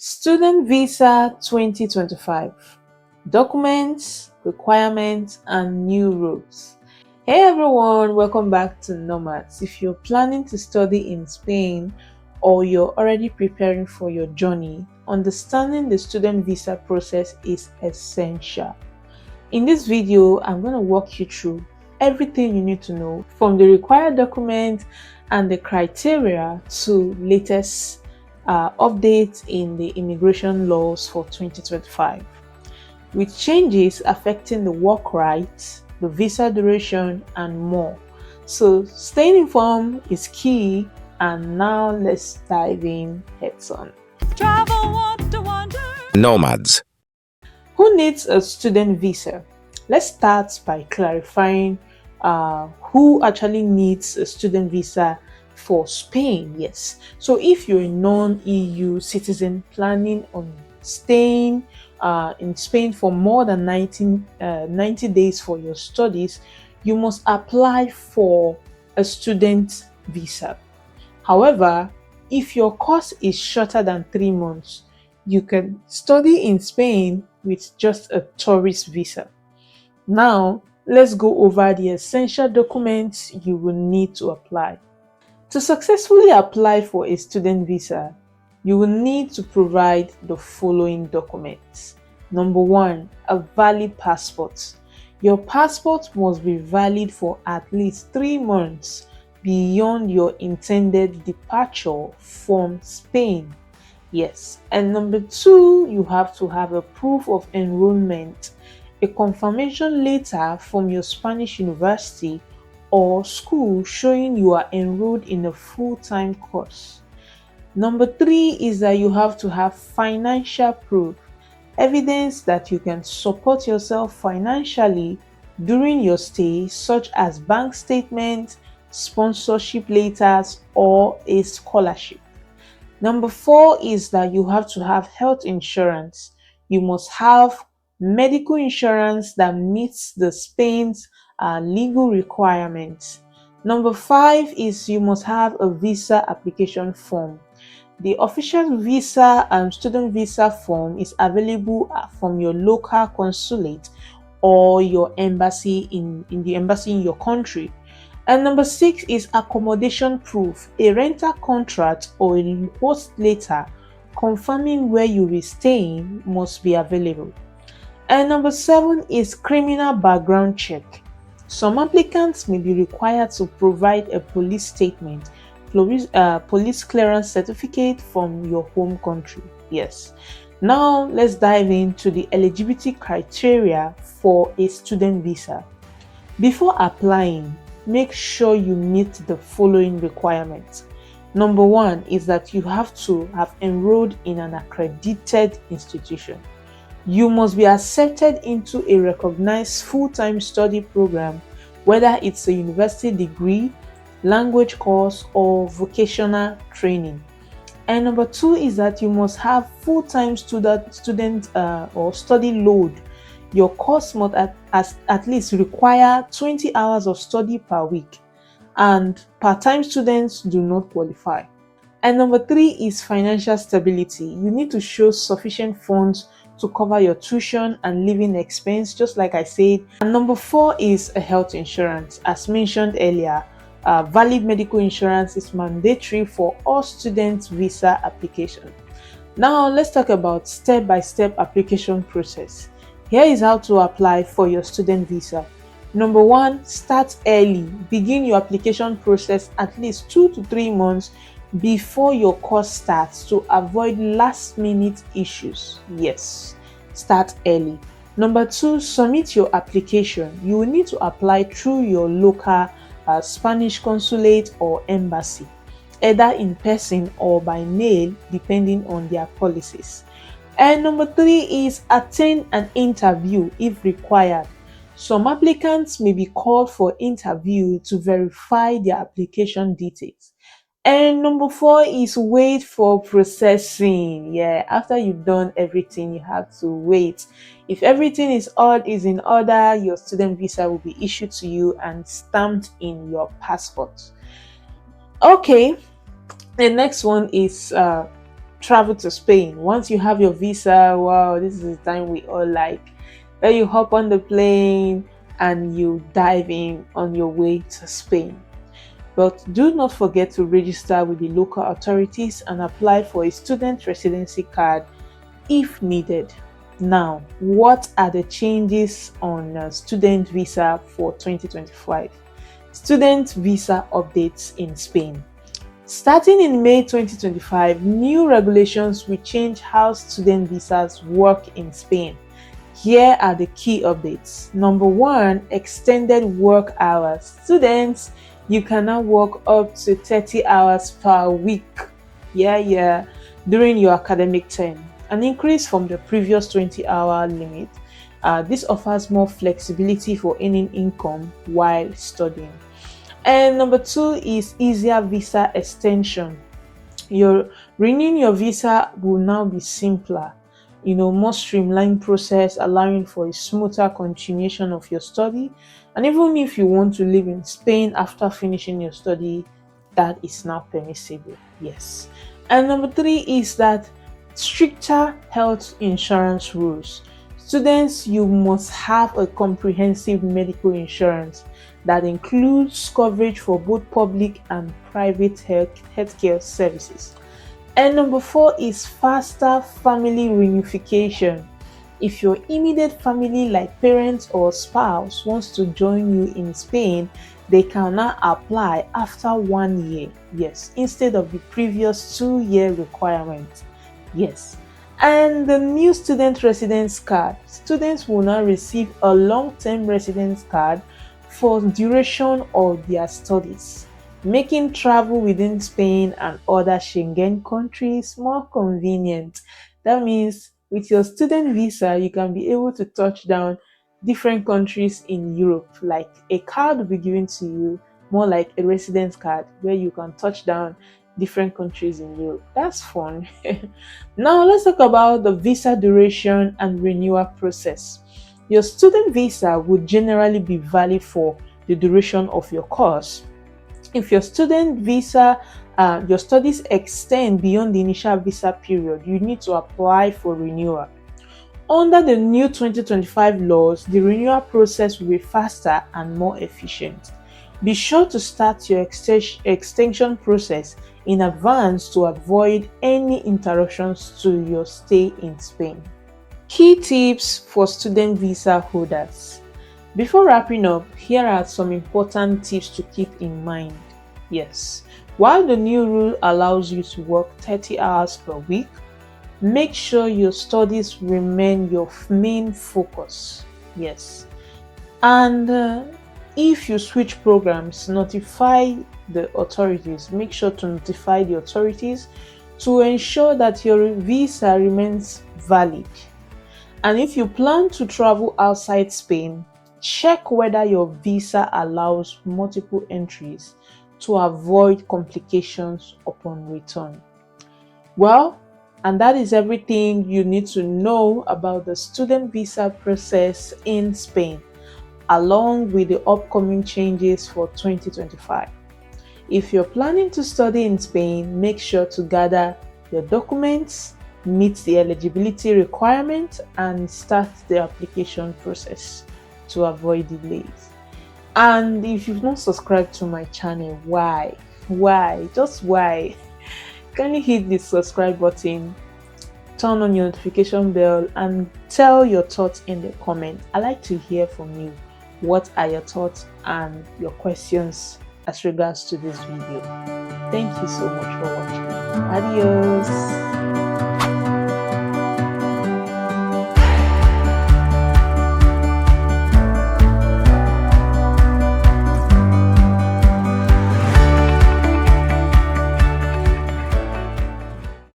Student Visa 2025 Documents, Requirements, and New Rules. Hey everyone, welcome back to Nomads. If you're planning to study in Spain or you're already preparing for your journey, understanding the student visa process is essential. In this video, I'm going to walk you through everything you need to know from the required documents and the criteria to latest updates in the immigration laws for 2025, with changes affecting the work rights, the visa duration, and more. So staying informed is key, and now let's dive in heads on. Nomads. Who needs a student visa? Let's start by clarifying who actually needs a student visa for Spain. Yes, so if you're a non-EU citizen planning on staying in Spain for more than 90 days for your studies, you must apply for a student visa. However, if your course is shorter than 3 months, you can study in Spain with just a tourist visa. Now, let's go over the essential documents you will need to apply. To successfully apply for a student visa, you will need to provide the following documents. Number 1, a valid passport. Your passport must be valid for at least 3 months beyond your intended departure from Spain. Yes. And number 2, you have to have a proof of enrollment, a confirmation letter from your Spanish university or school showing you are enrolled in a full-time course. Number 3 is that you have to have financial proof, evidence that you can support yourself financially during your stay, such as bank statements, sponsorship letters, or a scholarship. Number 4 is that you have to have health insurance. You must have medical insurance that meets the Spain's legal requirements. Number 5 is you must have a visa application form. The official visa and student visa form is available from your local consulate or your embassy in the embassy in your country. And number 6 is accommodation proof. A rental contract or a host letter confirming where you will be staying must be available. And number 7 is criminal background check. Some applicants may be required to provide a police statement, police clearance certificate from your home country. Yes. Now let's dive into the eligibility criteria for a student visa. Before applying, make sure you meet the following requirements. Number 1 is that you have to have enrolled in an accredited institution. You must be accepted into a recognized full-time study program, whether it's a university degree, language course, or vocational training. And number 2 is that you must have full-time student or study load. Your course must at least require 20 hours of study per week, and part-time students do not qualify. And number 3 is financial stability. You need to show sufficient funds to cover your tuition and living expense, just like I said. And number 4 is a health insurance. As mentioned earlier, valid medical insurance is mandatory for all students' visa application. Now let's talk about step-by-step application process. Here is how to apply for your student visa. Number 1, start early. Begin your application process at least 2 to 3 months before your course starts to avoid last-minute issues. Yes, start early. Number 2, submit your application. You will need to apply through your local Spanish consulate or embassy, either in person or by mail, depending on their policies. And number 3 is attend an interview if required. Some applicants may be called for interview to verify their application details. And number 4 is wait for processing. Yeah, after you've done everything, you have to wait. If everything is in order, your student visa will be issued to you and stamped in your passport. Okay, the next one is travel to Spain. Once you have your visa, wow, this is the time we all like. Where you hop on the plane and you dive in on your way to Spain. But do not forget to register with the local authorities and apply for a student residency card if needed. Now, what are the changes on student visa for 2025? Student visa updates in Spain. Starting in May 2025, new regulations will change how student visas work in Spain. Here are the key updates. Number one, extended work hours. Students, you can now work up to 30 hours per week. During your academic term, an increase from the previous 20-hour limit. This offers more flexibility for earning income while studying. And number two is easier visa extension. Your renewing your visa will now be simpler, more streamlined process, allowing for a smoother continuation of your study. And even if you want to live in Spain after finishing your study, that is now permissible. Yes. And number three is that stricter health insurance rules. Students, you must have a comprehensive medical insurance that includes coverage for both public and private healthcare services. And number four is faster family reunification. If your immediate family, like parents or spouse, wants to join you in Spain, they can now apply after 1 year. Yes, instead of the previous 2-year requirement. Yes. And the new student residence card. Students will now receive a long-term residence card for duration of their studies, making travel within Spain and other Schengen countries more convenient. That means with your student visa, you can be able to touch down different countries in Europe. Like a card will be given to you, more like a residence card, where you can touch down different countries in Europe. That's fun. Now let's talk about the visa duration and renewal process. Your student visa would generally be valid for the duration of your course. If your student visa, your studies extend beyond the initial visa period, you need to apply for renewal. Under the new 2025 laws, the renewal process will be faster and more efficient. Be sure to start your extension process in advance to avoid any interruptions to your stay in Spain. Key tips for student visa holders. Before wrapping up, here are some important tips to keep in mind. Yes, while the new rule allows you to work 30 hours per week, make sure your studies remain your main focus. Yes. And if you switch programs, notify the authorities. Make sure to notify the authorities to ensure that your visa remains valid. And if you plan to travel outside Spain, check whether your visa allows multiple entries to avoid complications upon return. Well, and that is everything you need to know about the student visa process in Spain, along with the upcoming changes for 2025. If you're planning to study in Spain, make sure to gather your documents, meet the eligibility requirement, and start the application process to avoid delays. And if you've not subscribed to my channel, why? Just why? Kindly hit the subscribe button, turn on your notification bell, and tell your thoughts in the comment. I like to hear from you. What are your thoughts and your questions as regards to this video? Thank you so much for watching. Adios.